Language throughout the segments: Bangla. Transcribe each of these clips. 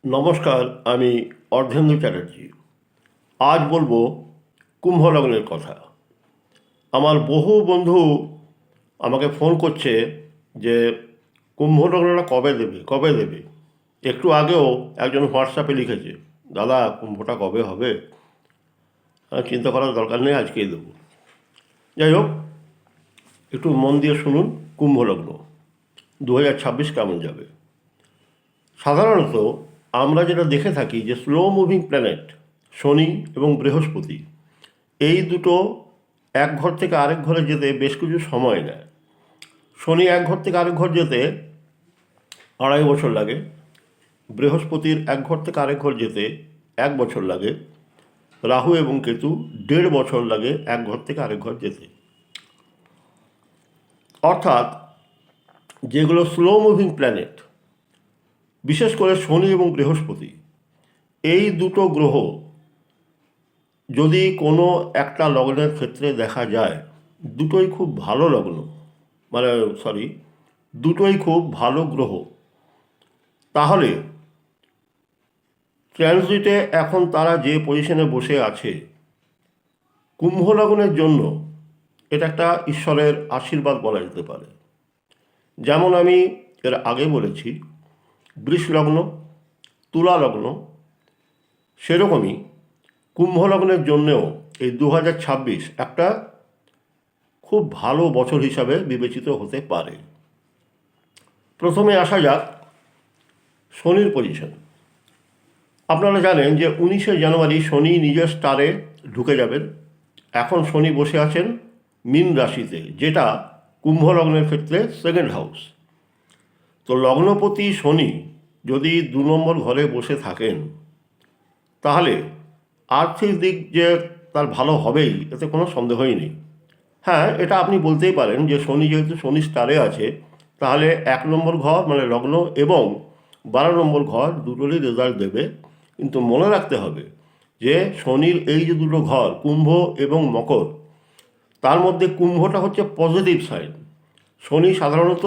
নমস্কার, আমি অর্ধেন্দু চ্যাটার্জি। আজ বলবো কুম্ভ লগ্নের কথা। আমার বহু বন্ধু আমাকে ফোন করছে যে কুম্ভ লগ্নটা কবে দেবে কবে দেবে। একটু আগেও একজন হোয়াটসঅ্যাপে লিখেছে, দাদা কুম্ভটা কবে হবে। চিন্তা করার দরকার নেই, আজকেই দেবো। যাই হোক, একটু মন দিয়ে শুনুন। কুম্ভ লগ্ন 2026 কেমন যাবে। সাধারণত আমরা যেটা দেখে থাকি যে স্লো মুভিং প্ল্যানেট শনি এবং বৃহস্পতি, এই দুটো এক ঘর থেকে আরেক ঘরে যেতে বেশ কিছু সময় নেয়। শনি এক ঘর থেকে আরেক ঘর যেতে 2.5 বছর লাগে, বৃহস্পতির এক ঘর থেকে আরেক ঘর যেতে 1 বছর লাগে, রাহু এবং কেতু 1.5 বছর লাগে এক ঘর থেকে আরেক ঘর যেতে। অর্থাৎ যেগুলো স্লো মুভিং প্ল্যানেট, বিশেষ করে শনি এবং বৃহস্পতি, এই দুটো গ্রহ যদি কোনো একটা লগ্নের ক্ষেত্রে দেখা যায়, দুটোই খুব ভালো লগ্ন, মানে সরি দুটোই খুব ভালো গ্রহ, তাহলে ট্রানজিটে এখন তারা যে পজিশনে বসে আছে, কুম্ভ লগ্নের জন্য এটা একটা ঈশ্বরের আশীর্বাদ বলা যেতে পারে। যেমন আমি এর আগে বলেছি বৃষ লগ্ন, তুলা লগ্ন, সেরকমই কুম্ভ লগ্নের জন্যেও এই 2026 একটা খুব ভালো বছর হিসাবে বিবেচিত হতে পারে। প্রথমে আসা যাক শনির পজিশন। আপনারা জানেন যে 19শে জানুয়ারি শনি নিজের স্টারে ঢুকে যাবেন। এখন শনি বসে আছেন মীন রাশিতে, যেটা কুম্ভ লগ্নের ক্ষেত্রে সেকেন্ড হাউস। তো লগ্নপতি শনি যদি 2 নম্বর ঘরে বসে থাকেন, তাহলে আর্থিক দিক যে তার ভালো হবেই, এতে কোনো সন্দেহই নেই। হ্যাঁ, এটা আপনি বলতেই পারেন যে শনি যেহেতু শনি স্টারে আছে, তাহলে 1 নম্বর ঘর মানে লগ্ন এবং 12 নম্বর ঘর দুটোরই রেজাল্ট দেবে। কিন্তু মনে রাখতে হবে যে শনির এই যে দুটো ঘর কুম্ভ এবং মকর, তার মধ্যে কুম্ভটা হচ্ছে পজিটিভ সাইন। শনি সাধারণত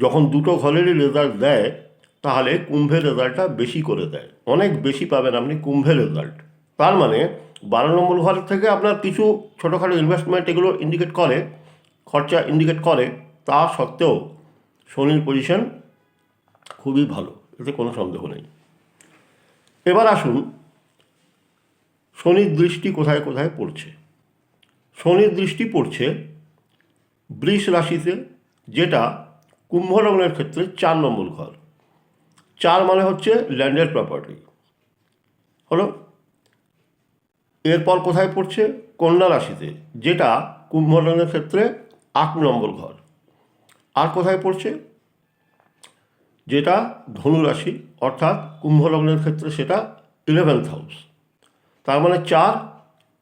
যখন দুটো ঘরেরই রেজাল্ট দেয়, তাহলে কুম্ভের রেজাল্টটা বেশি করে দেয়, অনেক বেশি পাবেন আপনি কুম্ভের রেজাল্ট। তার মানে 12 নম্বর ঘর থেকে আপনার কিছু ছোটোখাটো ইনভেস্টমেন্ট এগুলো ইন্ডিকেট করে, খরচা ইন্ডিকেট করে, তা সত্ত্বেও শনির পজিশন খুবই ভালো, এতে কোনো সন্দেহ নেই। এবার আসুন শনির দৃষ্টি কোথায় কোথায় পড়ছে। শনির দৃষ্টি পড়ছে বৃষ রাশিতে, যেটা কুম্ভ লগ্নের ক্ষেত্রে 4 নম্বর ঘর। 4 মানে হচ্ছে ল্যান্ডেড প্রপার্টি হলো। এরপর কোথায় পড়ছে? কন্যা রাশিতে, যেটা কুম্ভ লগ্নের ক্ষেত্রে 8 নম্বর ঘর। আর কোথায় পড়ছে? যেটা ধনু রাশি, অর্থাৎ কুম্ভ লগ্নের ক্ষেত্রে সেটা 11th হাউস। তার মানে 4,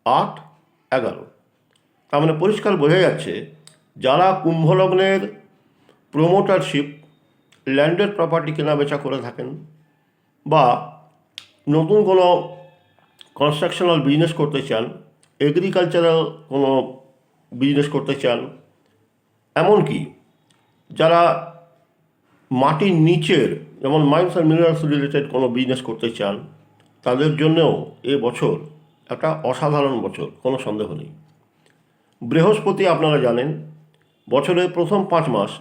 8, 11। তার মানে পরিষ্কার বোঝা যাচ্ছে যারা কুম্ভ লগ্নের প্রোমোটারশিপ, ল্যান্ডেড প্রপার্টি কেনা বেচা করে থাকেন, বা নতুন কোনো কনস্ট্রাকশনাল বিজনেস করতে চান, এগ্রিকালচারাল কোনো বিজনেস করতে চান, এমনকি যারা মাটির নিচের যেমন মাইন্স অ্যান্ড মিনারেলস রিলেটেড কোনো বিজনেস করতে চান, তাদের জন্যেও এ বছর একটা অসাধারণ বছর, কোনো সন্দেহ নেই। বৃহস্পতি আপনারা জানেন বছরের প্রথম 5 মাস,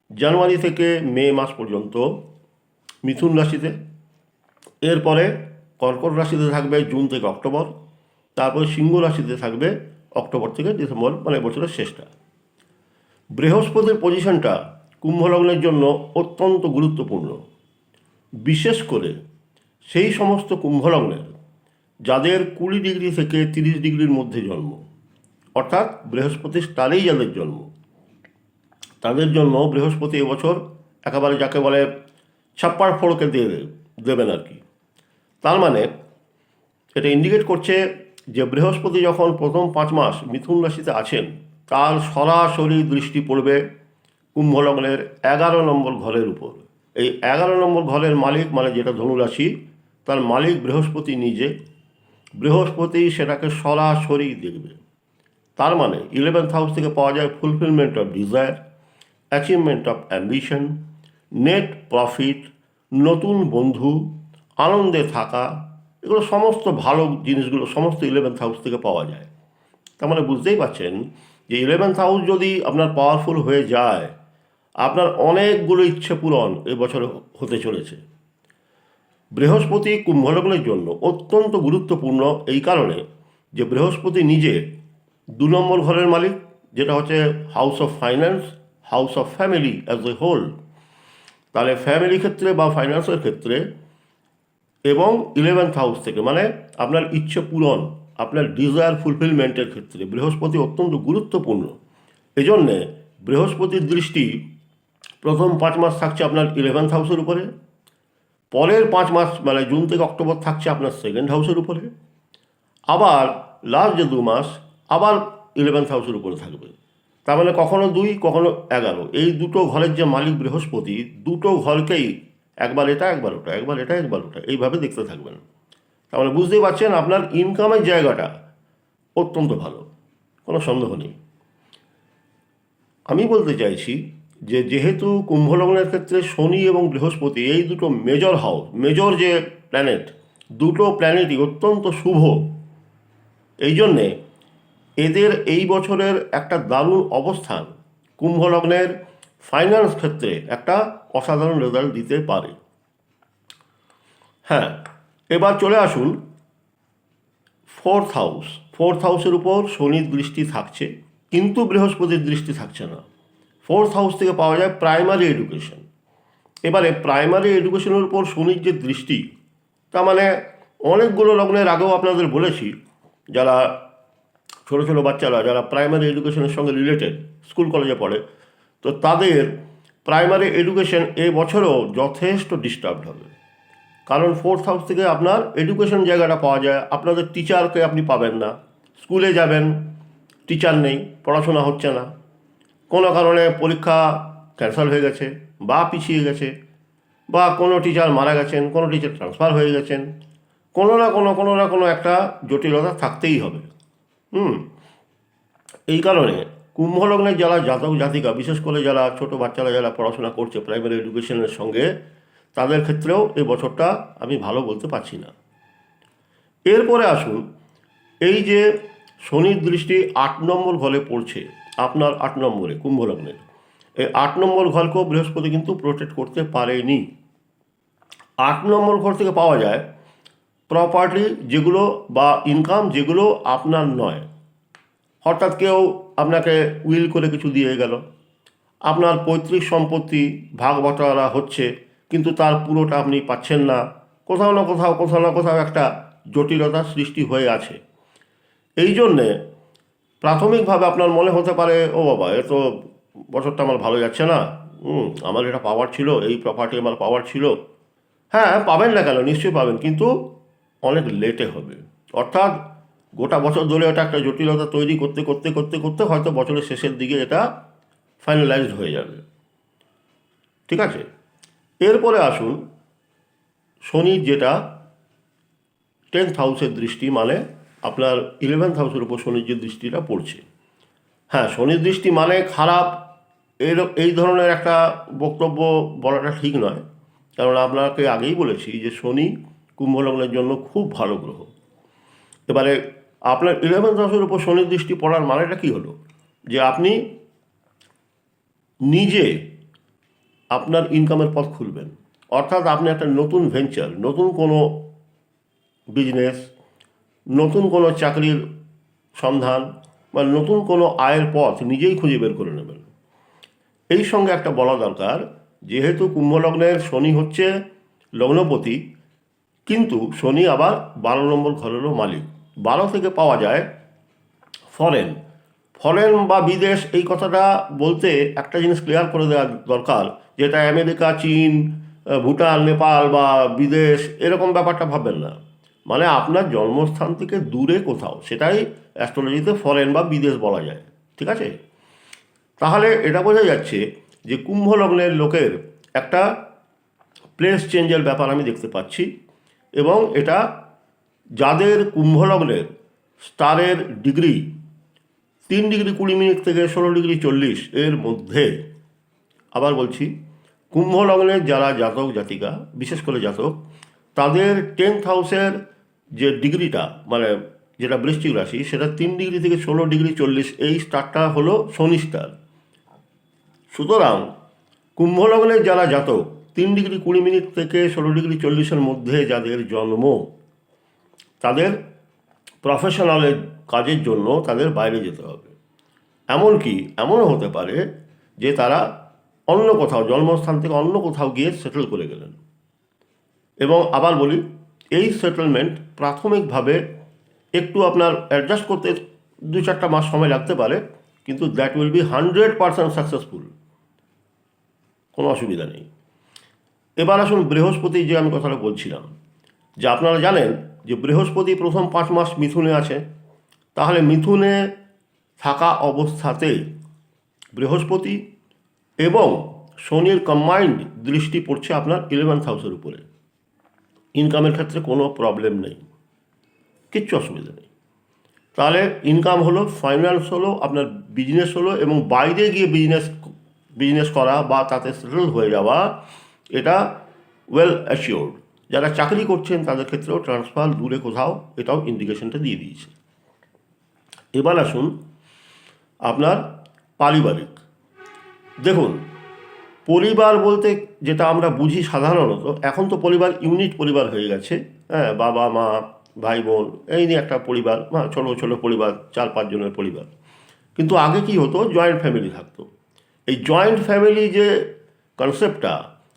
জানুয়ারি থেকে মে মাস পর্যন্ত মিথুন রাশিতে, এরপরে কর্কট রাশিতে থাকবে জুন থেকে অক্টোবর, তারপরে সিংহ রাশিতে থাকবে অক্টোবর থেকে ডিসেম্বর, মানে বছরের শেষটা। বৃহস্পতির পজিশনটা কুম্ভ লগ্নের জন্য অত্যন্ত গুরুত্বপূর্ণ, বিশেষ করে সেই সমস্ত কুম্ভ লগ্নের যাদের 20 ডিগ্রি থেকে 30 ডিগ্রির মধ্যে জন্ম, অর্থাৎ বৃহস্পতি স্টারেই যাদের জন্ম, তাদের জন্য বৃহস্পতি এবছর একেবারে যাকে বলে ছাপ্পার ফোড়কে দিয়ে দেবেন আর কি। তার মানে এটা ইন্ডিকেট করছে যে বৃহস্পতি যখন প্রথম 5 মাস মিথুন রাশিতে আছেন, তার সরাসরি দৃষ্টি পড়বে কুম্ভ লগ্নের 11 নম্বর ঘরের উপর। এই 11 নম্বর ঘরের মালিক মানে যেটা ধনুরাশি, তার মালিক বৃহস্পতি নিজে। বৃহস্পতি সেটাকে সরাসরি দেখবে। তার মানে 11th হাউস থেকে পাওয়া যায় fulfilment of desire, achievement of ambition, net profit, নতুন বন্ধু, আনন্দে থাকা, এগুলো সমস্ত ভালো জিনিসগুলো সমস্ত 11th হাউস থেকে পাওয়া যায়। তার মানে বুঝতেই পারছেন যে 11th হাউস যদি আপনার পাওয়ারফুল হয়ে যায়, আপনার অনেকগুলো ইচ্ছে পূরণ এবছর হতে চলেছে। বৃহস্পতি কুম্ভলগ্নের জন্য অত্যন্ত গুরুত্বপূর্ণ এই কারণে যে বৃহস্পতি নিজে 2 নম্বর ঘরের মালিক, যেটা হচ্ছে house of finance, house of family as a whole. তাহলে ফ্যামিলি ক্ষেত্রে বা ফাইন্যান্সের ক্ষেত্রে এবং 11th হাউস থেকে মানে আপনার ইচ্ছে পূরণ, আপনার ডিজায়ার ফুলফিলমেন্টের ক্ষেত্রে বৃহস্পতি অত্যন্ত গুরুত্বপূর্ণ। এজন্যে বৃহস্পতির দৃষ্টি প্রথম 5 মাস থাকছে আপনার 11th হাউসের উপরে, পরের 5 মাস মানে জুন থেকে অক্টোবর থাকছে আপনার 2nd হাউসের উপরে, আবার লাস্ট যে 2 মাস আবার 11th হাউসের উপরে থাকবে। তার মানে কখনো 2 কখনো 11, এই দুটো ঘরের যে মালিক বৃহস্পতি, দুটো ঘরকেই একবার এটা একবার ওটা, একবার এটা একবার ওটা, এইভাবে দেখতে থাকবেন। তার মানে বুঝতেই পারছেন আপনার ইনকামের জায়গাটা অত্যন্ত ভালো, কোনো সন্দেহ নেই। আমি বলতে চাইছি যে যেহেতু কুম্ভলগ্নের ক্ষেত্রে শনি এবং বৃহস্পতি এই দুটো মেজর হাউস, মেজর যে প্ল্যানেট, দুটো প্ল্যানেটই অত্যন্ত শুভ, এই জন্যে এদের এই বছরের একটা দারুণ অবস্থান কুম্ভলগ্নের ফাইন্যান্স ক্ষেত্রে একটা অসাধারণ রেজাল্ট দিতে পারে। হ্যাঁ, এবার চলে আসুন 4th হাউস। 4th হাউসের উপর শনির দৃষ্টি থাকছে, কিন্তু বৃহস্পতির দৃষ্টি থাকছে না। 4th হাউস থেকে পাওয়া যায় প্রাইমারি এডুকেশন। এবারে প্রাইমারি এডুকেশনের উপর শনির যে দৃষ্টি, তার মানে অনেকগুলো লগ্নের আগেও আপনাদের বলেছি, যারা ছোটো ছোটো বাচ্চারা যারা প্রাইমারি এডুকেশনের সঙ্গে রিলেটেড স্কুল কলেজে পড়ে, তো তাদের প্রাইমারি এডুকেশন বছরও যথেষ্ট ডিস্টার্বড হবে। কারণ 4th হাউস থেকে আপনার এডুকেশন জায়গাটা পাওয়া যায়, আপনাদের টিচারকে আপনি পাবেন না, স্কুলে যাবেন টিচার নেই, পড়াশোনা হচ্ছে না, কোনো কারণে পরীক্ষা ক্যান্সেল হয়ে গেছে বা পিছিয়ে গেছে, বা কোনো টিচার মারা গেছেন, কোনো টিচার ট্রান্সফার হয়ে গেছেন, কোনো না কোনো একটা জটিলতা থাকতেই হবে। এই কারণে কুম্ভলগ্নের যারা জাতক জাতিকা, বিশেষ করে যারা ছোট বাচ্চারা যারা পড়াশোনা করছে প্রাইমারি এডুকেশনের সঙ্গে, তাদের ক্ষেত্রেও এই বছরটা আমি ভালো বলতে পারছি না। এরপরে আসুন, এই যে শনির দৃষ্টি 8 নম্বর ঘরে পড়ছে আপনার 8 নম্বরে কুম্ভলগ্নের, এই 8 নম্বর ঘরকেও বৃহস্পতি কিন্তু প্রোটেক্ট করতে পারেনি। 8 নম্বর ঘর থেকে পাওয়া যায় প্রপার্টি যেগুলো বা ইনকাম যেগুলো আপনার নয়। হঠাৎ কেউ আপনাকে উইল করে কিছু দিয়ে গেল, আপনার পৈতৃক সম্পত্তি ভাগ বটোয়ারা হচ্ছে, কিন্তু তার পুরোটা আপনি পাচ্ছেন না, কোথাও না কোথাও একটা জটিলতা সৃষ্টি হয়ে আছে। এই জন্যে প্রাথমিকভাবে আপনার মনে হতে পারে, ও বাবা, এ তো বছরটা আমার ভালো যাচ্ছে না, আমার এটা পাওয়ার ছিল, এই প্রপার্টি আমার পাওয়ার ছিল। হ্যাঁ, পাবেন না কেন, নিশ্চয়ই পাবেন, কিন্তু অনেক লেটে হবে। অর্থাৎ গোটা বছর ধরে এটা একটা জটিলতা তৈরি করতে করতে করতে করতে হয়তো বছরের শেষের দিকে এটা ফাইনালাইজড হয়ে যাবে। ঠিক আছে, এরপরে আসুন শনির যেটা 10th হাউসের দৃষ্টি, মানে আপনার 11th হাউসের উপর শনির যে দৃষ্টিটা পড়ছে। হ্যাঁ, শনির দৃষ্টি মানে খারাপ, এই ধরনের একটা বক্তব্য বলাটা ঠিক নয়, কারণ আপনাকে আগেই বলেছি যে শনি কুম্ভলগ্নের জন্য খুব ভালো গ্রহ। এবারে আপনার 11th হাউসের উপর শনির দৃষ্টি পড়ার মানেটা কী হলো, যে আপনি নিজে আপনার ইনকামের পথ খুলবেন। অর্থাৎ আপনি একটা নতুন ভেঞ্চার, নতুন কোনো বিজনেস, নতুন কোনো চাকরির সন্ধান বা নতুন কোনো আয়ের পথ নিজেই খুঁজে বের করে নেবেন। এই সঙ্গে একটা বলা দরকার, যেহেতু কুম্ভলগ্নের শনি হচ্ছে লগ্নপতি, কিন্তু শনি আবার 12 নম্বর ঘরেরও মালিক। 12 থেকে পাওয়া যায় ফরেন বা বিদেশ। এই কথাটা বলতে একটা জিনিস ক্লিয়ার করে দেওয়া দরকার, যেটা আমেরিকা, চীন, ভুটান, নেপাল বা বিদেশ এরকম ব্যাপারটা ভাববেন না, মানে আপনার জন্মস্থান থেকে দূরে কোথাও, সেটাই অ্যাস্ট্রোলজিতে ফরেন বা বিদেশ বলা যায়। ঠিক আছে, তাহলে এটা বোঝা যাচ্ছে যে কুম্ভ লগ্নের লোকের একটা প্লেস চেঞ্জের ব্যাপার আমি দেখতে পাচ্ছি, এবং এটা যাদের কুম্ভ লগ্নের স্টারের ডিগ্রি 3 ডিগ্রি 20 মিনিট থেকে 16 ডিগ্রি 40 এর মধ্যে, আবার বলছি কুম্ভ লগ্নের যারা জাতক জাতিকা, বিশেষ করে জাতক, তাদের 10th হাউসের যে ডিগ্রিটা, মানে যেটা বৃশ্চিক রাশি, সেটা 3 ডিগ্রি থেকে 16 ডিগ্রি 40, এই স্টারটা হলো শনি স্টার। সুতরাং কুম্ভ লগ্নের যারা জাতক 3 ডিগ্রি 20 মিনিট থেকে 16 ডিগ্রি 40-এর মধ্যে যাদের জন্ম, তাদের প্রফেশনালের কাজের জন্য তাদের বাইরে যেতে হবে। এমনকি এমনও হতে পারে যে তারা অন্য কোথাও, জন্মস্থান থেকে অন্য কোথাও গিয়ে সেটেল করে গেলেন। এবং আবার বলি, এই সেটেলমেন্ট প্রাথমিকভাবে একটু আপনার অ্যাডজাস্ট করতে 2-4টা মাস সময় লাগতে পারে, কিন্তু দ্যাট উইল বি 100% সাকসেসফুল, কোনো অসুবিধা নেই। এবার আসুন বৃহস্পতি, যে আমি কথাটা বলছিলাম, যে আপনারা জানেন যে বৃহস্পতি প্রথম 5 মাস মিথুনে আছে। তাহলে মিথুনে থাকা অবস্থাতেই বৃহস্পতি এবং শনির কম্বাইন্ড দৃষ্টি পড়ছে আপনার 11th হাউসের উপরে। ইনকামের ক্ষেত্রে কোনো প্রবলেম নেই, কিচ্ছু অসুবিধা নেই। তাহলে ইনকাম হলো, ফাইন্যান্স হলো, আপনার বিজনেস হলো, এবং বাইরে গিয়ে বিজনেস করা বা তাতে সেটেল হয়ে যাওয়া, এটা ওয়েল অ্যাসিওর্ড। যারা চাকরি করছেন তাদের ক্ষেত্রেও ট্রান্সফার দূরে কোথাও, এটাও ইন্ডিকেশনটা দিয়ে দিয়েছে। এবার আসুন আপনার পারিবারিক। দেখুন, পরিবার বলতে যেটা আমরা বুঝি সাধারণত, এখন তো পরিবার ইউনিট পরিবার হয়ে গেছে। হ্যাঁ, বাবা মা ভাই বোন এই নিয়ে একটা পরিবার, ছোটো ছোটো পরিবার, 4-5 জনের পরিবার। কিন্তু আগে কি হতো, জয়েন্ট ফ্যামিলি থাকতো। এই জয়েন্ট ফ্যামিলি যে কনসেপ্টটা,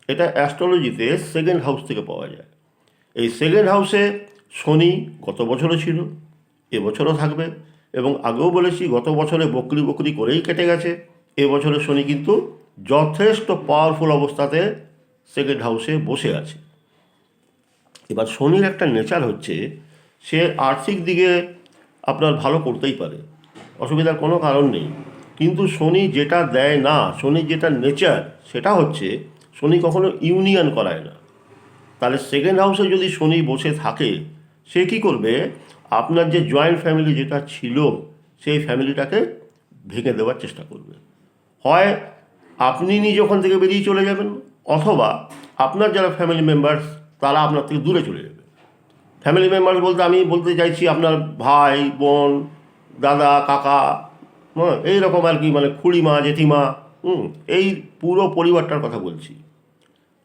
এটা অ্যাস্ট্রোলজিতে 2nd হাউস থেকে পাওয়া যায়। এই 2nd হাউসে শনি গত বছরও ছিল, এবছরও থাকবে, এবং আগেও বলেছি গত বছরে বকরি বকরি করেই কেটে গেছে। এবছরে শনি কিন্তু যথেষ্ট পাওয়ারফুল অবস্থাতে 2nd হাউসে বসে আছে। এবার শনির একটা নেচার হচ্ছে, সে আর্থিক দিকে আপনার ভালো করতেই পারে, অসুবিধার কোনো কারণ নেই। কিন্তু শনি যেটা দেয় না, শনির যেটা নেচার, সেটা হচ্ছে শনি কখনো ইউনিয়ন করায় না। তাহলে 2nd হাউসে যদি শনি বসে থাকে, সে কী করবে, আপনার যে জয়েন্ট ফ্যামিলি যেটা ছিল, সেই ফ্যামিলিটাকে ভেঙে দেওয়ার চেষ্টা করবে। হয় আপনি নিজে ওখান থেকে বেরিয়ে চলে যাবেন, অথবা আপনার যারা ফ্যামিলি মেম্বার্স তারা আপনার থেকে দূরে চলে যাবে। ফ্যামিলি মেম্বার্স বলতে আমি বলতে চাইছি আপনার ভাই বোন, দাদা কাকা, এইরকম আর কি, মানে খুড়িমা জেঠিমা, এই পুরো পরিবারটার কথা বলছি,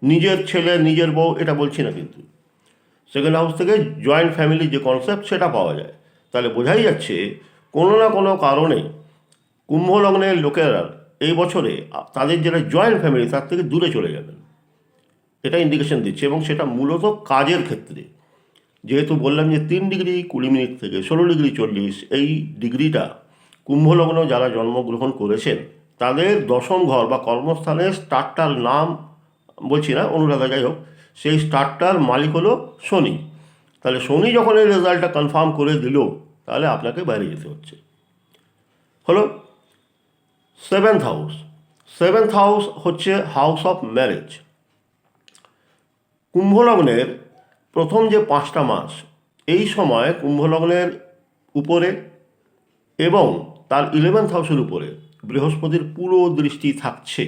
নিজের ছেলে নিজের বউ এটা বলছি না। কিন্তু 2nd হাউস থেকে জয়েন্ট ফ্যামিলির যে কনসেপ্ট, সেটা পাওয়া যায়। তাহলে বোঝাই যাচ্ছে কোনো না কোনো কারণে কুম্ভ লগ্নের লোকেরা এই বছরে তাদের যেটা জয়েন্ট ফ্যামিলি তার থেকে দূরে চলে যাবেন, এটা ইন্ডিকেশন দিচ্ছে। এবং সেটা মূলত কাজের ক্ষেত্রে, যেহেতু বললাম যে 3 ডিগ্রি 20 মিনিট থেকে 16 ডিগ্রি 40, এই ডিগ্রিটা কুম্ভলগ্ন যারা জন্মগ্রহণ করেছেন তাদের 10ম ঘর বা কর্মস্থানের স্টারটার নাম বলছি না, অনুরাধা, যাই হোক, সেই স্টারটার মালিক হলো শনি। তাহলে শনি যখন এই রেজাল্টটা কনফার্ম করে দিল, তাহলে আপনাকে বাইরে যেতে হচ্ছে। হলো 7th হাউস। 7th হাউস হচ্ছে হাউস অফ ম্যারেজ। কুম্ভলগ্নের প্রথম যে 5টা মাস, এই সময় কুম্ভলগ্নের উপরে এবং তার 11th হাউসের উপরে বৃহস্পতির পুরো দৃষ্টি থাকছে।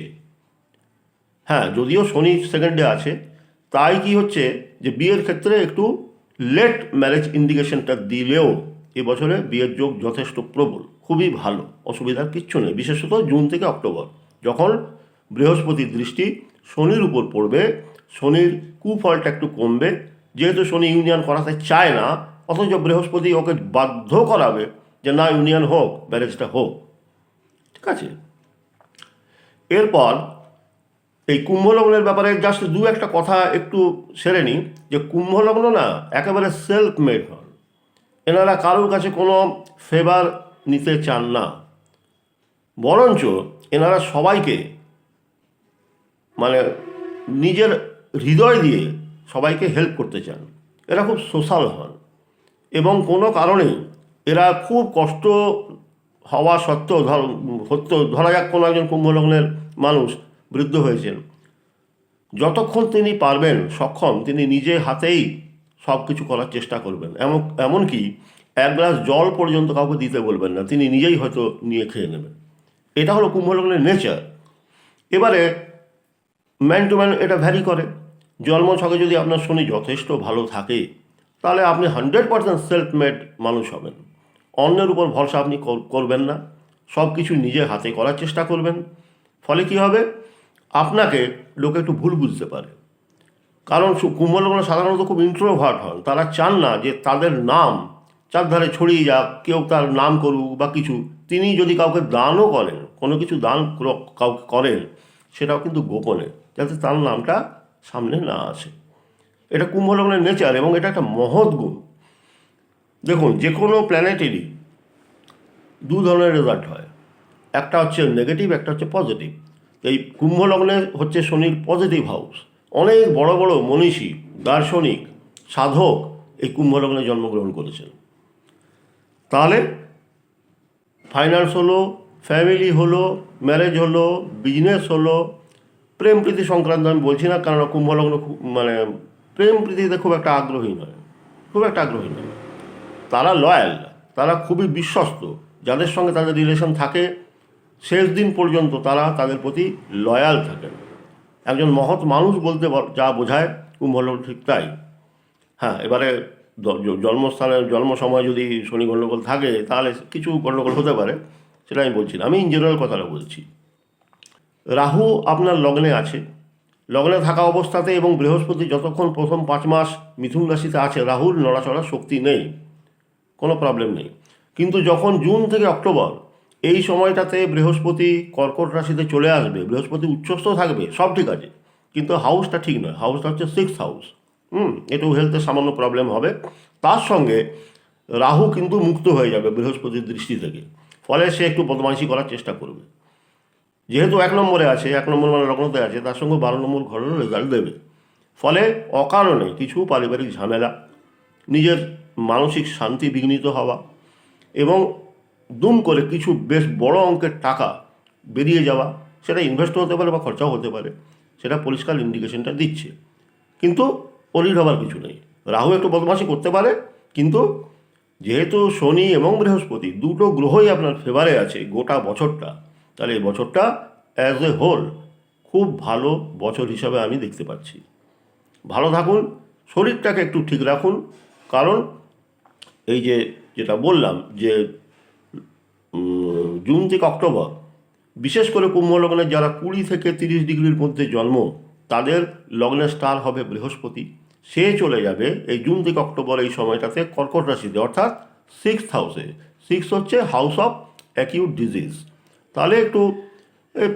হ্যাঁ, যদিও শনি 2nd আছে, তাই কি হচ্ছে যে বিয়ের ক্ষেত্রে একটু লেট ম্যারেজ ইন্ডিকেশনটা দিলেও এবছরে বিয়ের যোগ যথেষ্ট প্রবল, খুবই ভালো, অসুবিধার কিচ্ছু নেই। বিশেষত জুন থেকে অক্টোবর, যখন বৃহস্পতির দৃষ্টি শনির উপর পড়বে, শনির কুফলটা একটু কমবে। যেহেতু শনি ইউনিয়ন করাতে চায় না, অথচ বৃহস্পতি ওকে বাধ্য করাবে যে না, ইউনিয়ন হোক, ম্যারেজটা হোক, ঠিক আছে। এরপর এই কুম্ভলগ্নের ব্যাপারে জাস্ট 2-একটা কথা একটু সেরে নিই, যে কুম্ভলগ্ন না একেবারে সেলফ মেড হন। এনারা কারোর কাছে কোনো ফেভার নিতে চান না, বরঞ্চ এনারা সবাইকে মানে নিজের হৃদয় দিয়ে সবাইকে হেল্প করতে চান। এরা খুব সোশ্যাল হন, এবং কোনো কারণে এরা খুব কষ্ট হওয়া সত্ত্বেও, ধরা যাক কোনো একজন কুম্ভলগ্নের মানুষ বৃদ্ধ হয়েছেন, যতক্ষণ তিনি পারবেন সক্ষম, তিনি নিজে হাতেই সব কিছু করার চেষ্টা করবেন। এমনকি 1 গ্লাস জল পর্যন্ত কাউকে দিতে বলবেন না, তিনি নিজেই হয়তো নিয়ে খেয়ে নেবেন। এটা হলো কুম্ভলগ্নের নেচার। এবারে ম্যান টু ম্যান এটা ভ্যারি করে। জন্মছকে যদি আপনার শনি যথেষ্ট ভালো থাকে তাহলে আপনি 100% সেলফ মেড মানুষ হবেন। অন্যের উপর ভরসা আপনি করবেন না, সব কিছু নিজে হাতে করার চেষ্টা করবেন। ফলে কি হবে, আপনাকে লোকে একটু ভুল বুঝতে পারে। কারণ কুম্ভলগ্ন সাধারণত খুব ইন্ট্রোভার্ট হন, তারা চান না যে তাদের নাম চারধারে ছড়িয়ে যাক, কেউ তার নাম করুক বা কিছু। তিনি যদি কাউকে দানও করেন, কোনো কিছু দান কাউকে করেন, সেটাও কিন্তু গোপনে, যাতে তার নামটা সামনে না আসে। এটা কুম্ভলগ্নের নেচার এবং এটা একটা মহৎ গুণ। দেখুন, যে কোনো প্ল্যানেটেরই দু ধরনের রেজাল্ট হয়, একটা হচ্ছে নেগেটিভ, একটা হচ্ছে পজিটিভ। এই কুম্ভলগ্নে হচ্ছে শনির পজিটিভ হাউস। অনেক বড় বড় মনীষী, দার্শনিক, সাধক এই কুম্ভলগ্নে জন্মগ্রহণ করেছেন। তাহলে ফাইন্যান্স হলো, ফ্যামিলি হলো, ম্যারেজ হলো, বিজনেস হলো, প্রেম প্রীতি সংক্রান্ত আমি বলছি না, কারণ কুম্ভলগ্ন মানে প্রেম প্রীতিতে খুব একটা আগ্রহী নয়, খুব একটা আগ্রহী নয়। তারা লয়াল, তারা খুবই বিশ্বস্ত। যাদের সঙ্গে তাদের রিলেশন থাকে শেষ দিন পর্যন্ত তারা তাদের প্রতি লয়াল থাকেন। একজন মহৎ মানুষ বলতে যা বোঝায় কুম্ভলগ্ন ঠিক তাই। হ্যাঁ, এবারে জন্মস্থানের জন্ম সময় যদি শনি গণ্ডগোল থাকে তাহলে কিছু গণ্ডগোল হতে পারে, সেটা আমি বলছি না, আমি ইন জেনারেল কথাটা বলছি। রাহু আপনার লগ্নে আছে, লগ্নে থাকা অবস্থাতে এবং বৃহস্পতি যতক্ষণ প্রথম 5 মাস মিথুন রাশিতে আছে, রাহুর নড়াচড়ার শক্তি নেই, কোনো প্রবলেম নেই। কিন্তু যখন জুন থেকে অক্টোবর এই সময়টাতে বৃহস্পতি কর্কট রাশিতে চলে আসবে, বৃহস্পতি উচ্চস্থ থাকবে, সব ঠিক আছে, কিন্তু হাউসটা ঠিক নয়। হাউসটা হচ্ছে 6th হাউস। একটু হেলথের সামান্য প্রবলেম হবে। তার সঙ্গে রাহু কিন্তু মুক্ত হয়ে যাবে বৃহস্পতির দৃষ্টি থেকে, ফলে সে একটু বদমাইশি করার চেষ্টা করবে। যেহেতু 1 নম্বরে আছে, 1 নম্বর মানে লগ্নতে আছে, তার সঙ্গে 12 নম্বর ঘরেরও রেজাল্ট দেবে। ফলে অকারণে কিছু পারিবারিক ঝামেলা, নিজের মানসিক শান্তি বিঘ্নিত হওয়া এবং দুম করে কিছু বেশ বড় অঙ্কের টাকা বেরিয়ে যাওয়া, সেটা ইনভেস্টও হতে পারে বা খরচাও হতে পারে, সেটা পরিষ্কার ইন্ডিকেশনটা দিচ্ছে। কিন্তু অরিড হবার কিছু নেই। রাহু একটু বদমাশি করতে পারে, কিন্তু যেহেতু শনি এবং বৃহস্পতি দুটো গ্রহই আপনার ফেভারে আছে গোটা বছরটা, তাহলে এই বছরটা অ্যাজ এ হোল খুব ভালো বছর হিসাবে আমি দেখতে পাচ্ছি। ভালো থাকুন, শরীরটাকে একটু ঠিক রাখুন, কারণ এই যেটা বললাম যে জুন থেকে অক্টোবর, বিশেষ করে কুম্ভ লগ্নের যারা 20 থেকে 30 ডিগ্রির মধ্যে জন্ম, তাদের লগ্নের স্টার হবে বৃহস্পতি। সে চলে যাবে এই জুন থেকে অক্টোবর এই সময়টাতে কর্কট রাশিতে, অর্থাৎ 6th হাউসে। 6 হচ্ছে হাউস অফ অ্যাকিউট ডিজিজ। তাহলে একটু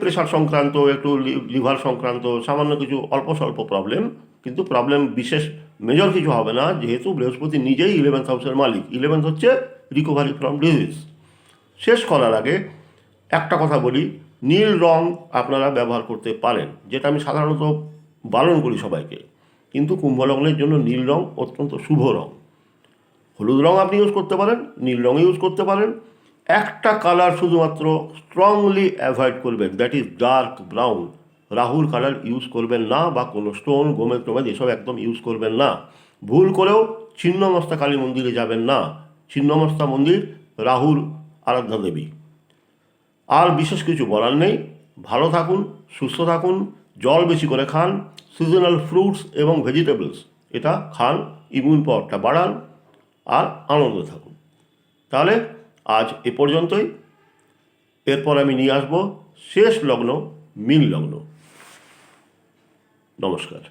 প্রেশার সংক্রান্ত, একটু লিভার সংক্রান্ত সামান্য কিছু অল্প স্বল্প প্রবলেম, কিন্তু প্রবলেম বিশেষ মেজর কিছু হবে না, যেহেতু বৃহস্পতি নিজেই 11th হাউসের মালিক। 11th হচ্ছে রিকভারি ফ্রম ডিজিজ। শেষ করার আগে একটা কথা বলি, নীল রং আপনারা ব্যবহার করতে পারেন, যেটা আমি সাধারণত বারণ করি সবাইকে, কিন্তু কুম্ভলগ্নের জন্য নীল রং অত্যন্ত শুভ রং। হলুদ রং আপনি ইউজ করতে পারেন, নীল রং ইউজ করতে পারেন। একটা কালার শুধুমাত্র স্ট্রংলি অ্যাভয়েড করবেন, দ্যাট ইজ ডার্ক ব্রাউন। রাহুর কালার ইউজ করবেন না, বা কোনো স্টোন, গোমেদ টোমেদ এসব একদম ইউজ করবেন না। ভুল করেও ছিন্নমস্তা কালী মন্দিরে যাবেন না। ছিন্নমস্তা মন্দির রাহুর আরাধ্যা দেবী। আর বিশেষ কিছু বলার নেই। ভালো থাকুন, সুস্থ থাকুন, জল বেশি করে খান, সিজনাল ফ্রুটস এবং ভেজিটেবলস এটা খান, ইমিউন পাওয়ারটা বাড়ান, আর আনন্দে থাকুন। তাহলে আজ এ পর্যন্তই। এরপর আমি নিয়ে আসবো শেষ লগ্ন, মীন লগ্ন। নমস্কার।